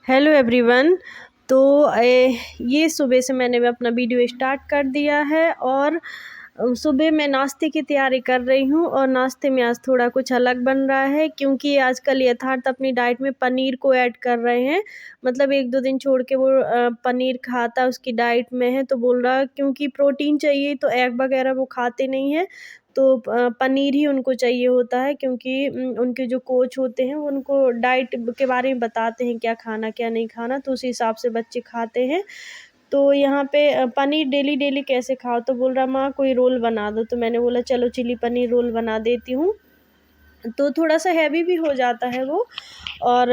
Hello everyone. तो ये सुबह से मैंने अपना वीडियो स्टार्ट कर दिया है और सुबह मैं नाश्ते की तैयारी कर रही हूँ और नाश्ते में आज थोड़ा कुछ अलग बन रहा है क्योंकि आजकल यथार्थ अपनी डाइट में पनीर को ऐड कर रहे हैं। मतलब 1-2 दिन छोड़ के वो पनीर खाता उसकी डाइट में है, तो बोल रहा क्योंकि प्रोटीन चाहिए तो एग वगैरह वो खाते नहीं हैं, तो पनीर ही उनको चाहिए होता है क्योंकि उनके जो कोच होते हैं वो उनको डाइट के बारे में बताते हैं क्या खाना क्या नहीं खाना, तो उसी हिसाब से बच्चे खाते हैं। तो यहाँ पे पनीर डेली कैसे खाओ, तो बोल रहा माँ कोई रोल बना दो, तो मैंने बोला चलो चिली पनीर रोल बना देती हूँ। तो थोड़ा-सा हैवी भी हो जाता है वो। और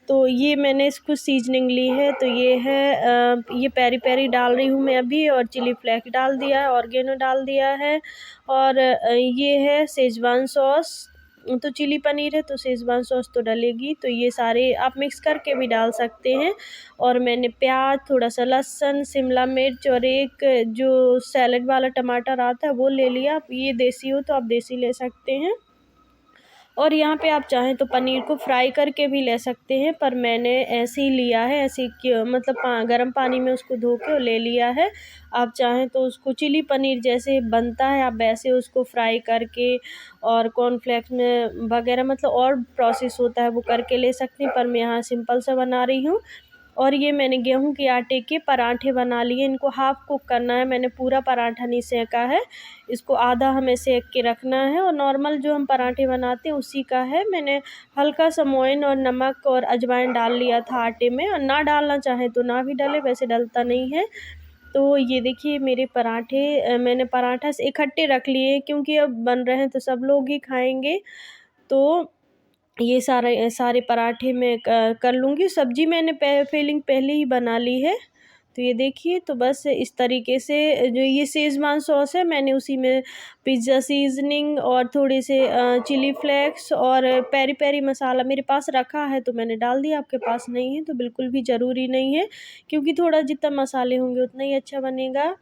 तो ये मैंने इसको सीज़निंग ली है, तो ये है ये पेरी-पेरी डाल रही हूँ मैं अभी और चिली फ्लेक्स डाल दिया है, ऑरिगेनो डाल दिया है और ये है शेज़वान सॉस। तो चिली पनीर है तो शेज़वान सॉस तो डलेगी, तो ये सारे आप मिक्स करके भी डाल सकते हैं। और मैंने प्याज़, थोड़ा-सा लहसुन, शिमला मिर्च और एक जो सैलेड वाला टमाटर आता है वो ले लिया। आप ये देसी हो तो आप देसी ले सकते हैं। और यहाँ पे आप चाहें तो पनीर को फ्राई करके भी ले सकते हैं, पर मैंने ऐसे ही लिया है, ऐसे कि मतलब गर्म पानी में उसको धो के ले लिया है। आप चाहें तो उसको चिली पनीर जैसे बनता है आप वैसे उसको फ्राई करके और कॉर्नफ्लेक्स में वगैरह मतलब और प्रोसेस होता है वो करके ले सकते हैं, पर मैं यहाँ सिंपल सा बना रही हूँ। और ये मैंने गेहूं के आटे के पराठे बना लिए, इनको हाफ़ कुक करना है, मैंने पूरा पराठा नहीं सेका है, इसको आधा हमें सेक के रखना है। और नॉर्मल जो हम पराठे बनाते हैं उसी का है। मैंने हल्का सा मोइन और नमक और अजवाइन डाल लिया था आटे में, और ना डालना चाहे तो ना भी डालें, वैसे डलता नहीं है। तो ये देखिए मेरे पराठे मैंने पराठा से इकट्ठे रख लिए क्योंकि अब बन रहे हैं तो सब लोग ही खाएँगे। तो ये सारे पराठे मैं कर लूँगी। सब्ज़ी मैंने फिलिंग पहले ही बना ली है। तो ये देखिए, तो बस इस तरीके से जो ये शेज़वान सॉस है मैंने उसी में पिज़्ज़ा सीज़निंग और थोड़े से चिली फ्लेक्स और पेरी-पेरी मसाला मेरे पास रखा है तो मैंने डाल दिया, आपके पास नहीं है तो बिल्कुल भी ज़रूरी नहीं है, क्योंकि थोड़ा जितना मसाले होंगे उतना ही अच्छा बनेगा।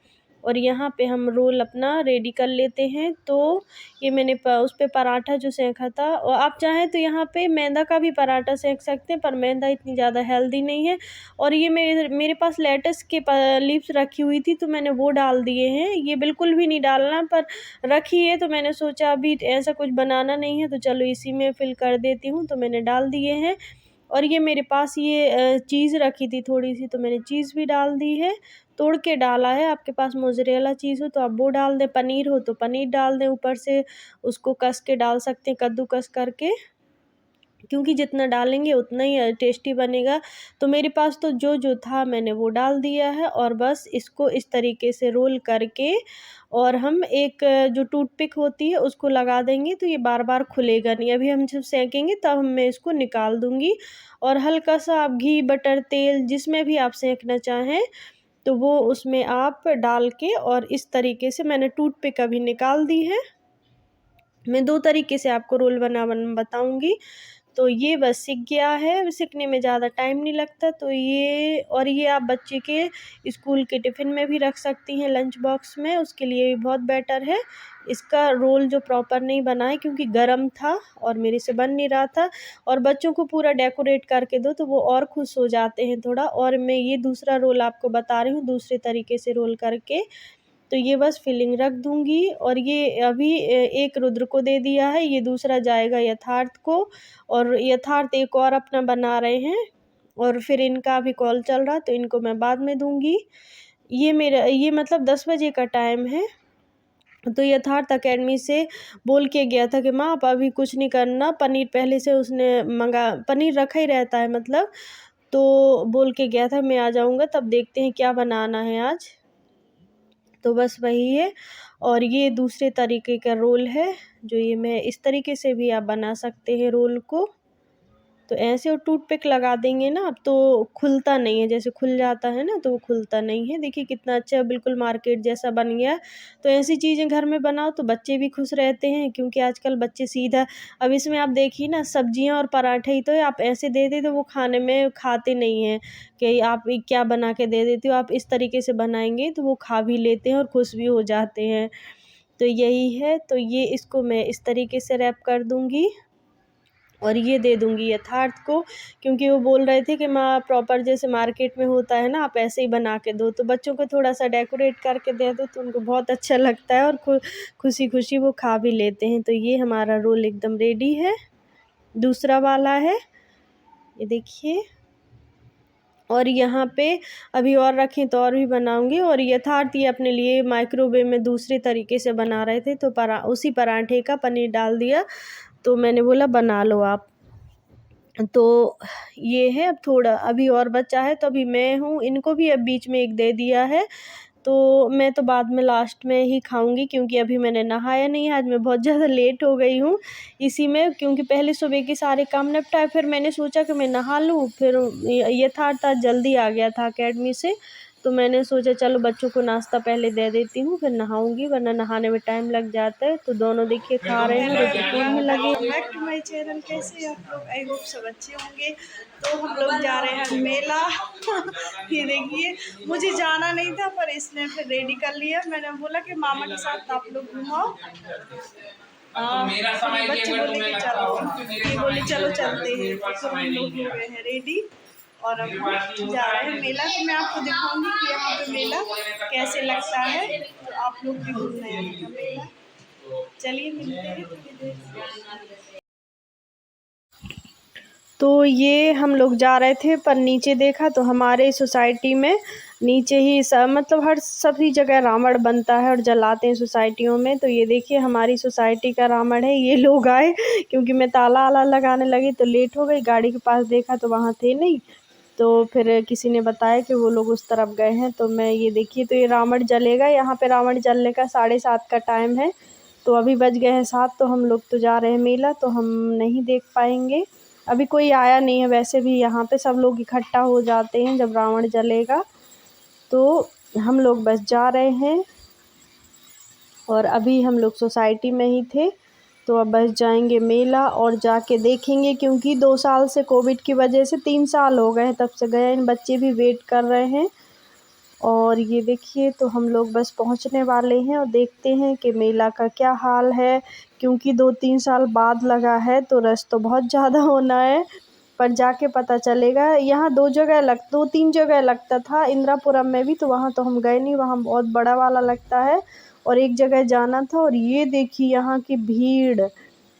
और यहाँ पे हम रोल अपना रेडी कर लेते हैं। तो ये मैंने उस पे पराठा जो सेंका था, और आप चाहें तो यहाँ पे मैदा का भी पराठा सेंक सकते हैं, पर मैदा इतनी ज़्यादा हेल्दी नहीं है। और ये मेरे पास लेट्स के लीव्स रखी हुई थी तो मैंने वो डाल दिए हैं। ये बिल्कुल भी नहीं डालना, पर रखी है तो मैंने सोचा अभी ऐसा कुछ बनाना नहीं है तो चलो इसी में फिल कर देती हूँ, तो मैंने डाल दिए हैं। और ये मेरे पास ये चीज़ रखी थी थोड़ी-सी तो मैंने चीज़ भी डाल दी है, तोड़ के डाला है। आपके पास मोज़रेला चीज़ हो तो आप वो डाल दें, पनीर हो तो पनीर डाल दें ऊपर से, उसको कस के डाल सकते हैं कद्दूकस करके, क्योंकि जितना डालेंगे उतना ही टेस्टी बनेगा। तो मेरे पास तो जो था मैंने वो डाल दिया है और बस इसको इस तरीके से रोल करके और हम एक जो टूथपिक होती है उसको लगा देंगे तो ये बार-बार खुलेगा नहीं। अभी हम जब सेकेंगे तब मैं इसको निकाल दूँगी। और हल्का-सा आप घी, बटर, तेल जिसमें भी आप सेंकना चाहें तो वो उसमें आप डाल के और इस तरीके से मैंने टूथपिक अभी निकाल दी है। मैं 2 तरीके से आपको रोल बताऊँगी। तो ये बस सिक गया है, सिकने में ज़्यादा टाइम नहीं लगता, तो ये आप बच्चे के स्कूल के टिफ़िन में भी रख सकती हैं, लंच बॉक्स में, उसके लिए भी बहुत बेटर है। इसका रोल जो प्रॉपर नहीं बना है क्योंकि गरम था और मेरे से बन नहीं रहा था। और बच्चों को पूरा डेकोरेट करके दो तो वो और खुश हो जाते हैं थोड़ा। और मैं ये दूसरा रोल आपको बता रही हूँ दूसरे तरीके से रोल करके। तो ये बस फिलिंग रख दूँगी और ये अभी एक रुद्र को दे दिया है, ये दूसरा जाएगा यथार्थ को, और यथार्थ एक और अपना बना रहे हैं और फिर इनका अभी कॉल चल रहा है तो इनको मैं बाद में दूँगी। ये मतलब 10 बजे का टाइम है। तो यथार्थ अकेडमी से बोल के गया था कि माँ आप अभी कुछ नहीं करना, पनीर पहले से उसने पनीर रखा ही रहता है मतलब, तो बोल के गया था मैं आ जाऊँगा तब देखते हैं क्या बनाना है आज। तो बस वही है। और ये दूसरे तरीके का रोल है, जो ये मैं इस तरीके से भी आप बना सकते हैं रोल को। तो ऐसे और टूथपिक लगा देंगे ना अब तो खुलता नहीं है, जैसे खुल जाता है ना तो वो खुलता नहीं है। देखिए कितना अच्छा बिल्कुल मार्केट जैसा बन गया। तो ऐसी चीज़ें घर में बनाओ तो बच्चे भी खुश रहते हैं, क्योंकि आजकल बच्चे सीधा अब इसमें आप देखिए ना सब्जियां और पराठे ही तो आप ऐसे दे दे तो वो खाने में खाते नहीं हैं कि आप ये क्या बना के दे देती हो। आप इस तरीके से बनाएंगे तो वो खा भी लेते हैं और खुश भी हो जाते हैं। तो यही है, तो ये इसको मैं इस तरीके से रैप कर दूंगी और ये दे दूँगी यथार्थ को, क्योंकि वो बोल रहे थे कि माँ प्रॉपर जैसे मार्केट में होता है ना, आप ऐसे ही बना के दो। तो बच्चों को थोड़ा-सा डेकोरेट करके दे दो तो उनको बहुत अच्छा लगता है और खुशी-खुशी वो खा भी लेते हैं। तो ये हमारा रोल एकदम रेडी है, दूसरा वाला है, ये देखिए। और यहाँ पे अभी और रखें तो और भी बनाऊँगी। और यथार्थ ये अपने लिए माइक्रोवेव में दूसरे तरीके से बना रहे थे, तो उसी पराठे का पनीर डाल दिया, तो मैंने बोला बना लो आप। तो ये है, अब थोड़ा अभी और बचा है, तो अभी मैं हूँ, इनको भी अब बीच में एक दे दिया है, तो मैं तो बाद में लास्ट में ही खाऊंगी, क्योंकि अभी मैंने नहाया नहीं है। आज मैं बहुत ज़्यादा लेट हो गई हूँ इसी में, क्योंकि पहले सुबह के सारे काम निपटाए, फिर मैंने सोचा कि मैं नहा लूँ। फिर यथार्थ आज जल्दी आ गया था अकेडमी से, तो मैंने सोचा चलो बच्चों को नाश्ता पहले दे देती हूँ, फिर नहाऊंगी, वरना नहाने में टाइम लग जाता है। तो दोनों देखिए खा रहे हैं, रोटी में लगे। बैक टू माय चैनल, कैसे आप लोग? आई होप सब अच्छे होंगे। तो हम लोग जा रहे हैं मेला। ये देखिए, मुझे जाना नहीं था पर इसने फिर रेडी कर लिया। मैंने बोला कि मामा के साथ आप लोग घुमाओ। बच्चे बोले कि चलो, ये बोले चलो चलते हैं, तो फिर हम लोग हो गए हैं रेडी और अब हम जा रहे हैं मेला। तो मैं आपको दिखाऊंगी कि यहाँ पे मेला कैसे लगता है, तो आप लोग भी घूमने आएगा मेला। चलिए मिलते हैं थोड़ी देर। तो ये हम लोग जा रहे थे, पर नीचे देखा तो हमारे सोसाइटी में नीचे ही मतलब हर सभी जगह रावण बनता है और जलाते हैं सोसाइटियों में। तो ये देखिए हमारी सोसाइटी का रावण है। ये लोग आए, क्योंकि मैं ताला वाला लगाने लगी तो लेट हो गई, गाड़ी के पास देखा तो वहाँ थे नहीं, तो फिर किसी ने बताया कि वो लोग उस तरफ गए हैं। तो मैं ये देखिए, तो ये रावण जलेगा, यहाँ पे रावण जलने का 7:30 का टाइम है, तो अभी बज गए हैं 7, तो हम लोग तो जा रहे हैं मेला, तो हम नहीं देख पाएंगे। अभी कोई आया नहीं है, वैसे भी यहाँ पे सब लोग इकट्ठा हो जाते हैं जब रावण जलेगा। तो हम लोग बस जा रहे हैं, और अभी हम लोग सोसाइटी में ही थे, तो अब बस जाएंगे मेला और जाके देखेंगे, क्योंकि 2 साल से कोविड की वजह से 3 साल हो गए हैं तब से गए। इन बच्चे भी वेट कर रहे हैं। और ये देखिए, तो हम लोग बस पहुंचने वाले हैं और देखते हैं कि मेला का क्या हाल है, क्योंकि 2-3 साल बाद लगा है, तो रश तो बहुत ज़्यादा होना है, पर जाके पता चलेगा। यहाँ 2-3 जगह लगता था, इंदिरापुरम में भी, तो वहाँ तो हम गए नहीं, वहाँ बहुत बड़ा वाला लगता है, और एक जगह जाना था। और ये देखिए यहाँ की भीड़,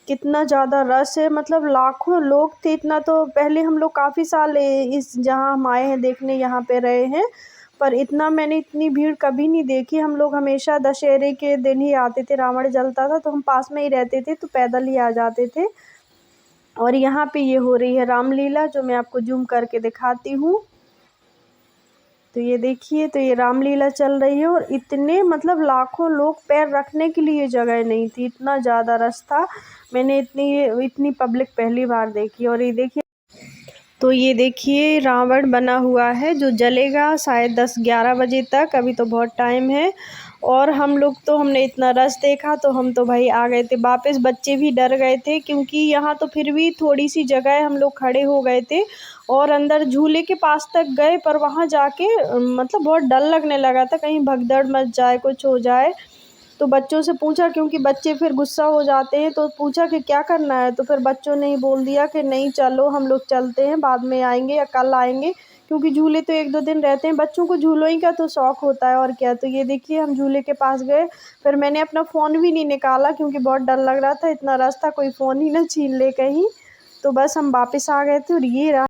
कितना ज़्यादा रश है, मतलब लाखों लोग थे। इतना तो पहले हम लोग काफ़ी साल इस जहाँ हम आए हैं देखने, यहाँ पे रहे हैं, पर इतना मैंने इतनी भीड़ कभी नहीं देखी। हम लोग हमेशा दशहरे के दिन ही आते थे, रावण जलता था तो हम पास में ही रहते थे, तो पैदल ही आ जाते थे। और यहाँ पे ये हो रही है रामलीला, जो मैं आपको जूम करके दिखाती हूँ। तो ये देखिए, तो ये रामलीला चल रही है, और इतने मतलब लाखों लोग, पैर रखने के लिए जगह नहीं थी, इतना ज़्यादा रश था। मैंने इतनी पब्लिक पहली बार देखी। और ये देखिए, तो ये देखिए रावण बना हुआ है, जो जलेगा शायद 10-11 बजे तक, अभी तो बहुत टाइम है। और हम लोग तो, हमने इतना रश देखा तो हम तो भाई आ गए थे वापस। बच्चे भी डर गए थे, क्योंकि यहाँ तो फिर भी थोड़ी सी जगह है, हम लोग खड़े हो गए थे और अंदर झूले के पास तक गए, पर वहाँ जाके मतलब बहुत डर लगने लगा था, कहीं भगदड़ मच जाए, कुछ हो जाए। तो बच्चों से पूछा, क्योंकि बच्चे फिर गुस्सा हो जाते हैं, तो पूछा कि क्या करना है, तो फिर बच्चों ने ही बोल दिया कि नहीं चलो हम लोग चलते हैं, बाद में आएंगे या कल आएंगे, क्योंकि झूले तो 1-2 दिन रहते हैं। बच्चों को झूलों ही का तो शौक होता है, और क्या। तो ये देखिए, हम झूले के पास गए, फिर मैंने अपना फ़ोन भी नहीं निकाला, क्योंकि बहुत डर लग रहा था, इतना रश था, कोई फ़ोन ही ना छीन ले कहीं। तो बस हम वापस आ गए थे। और ये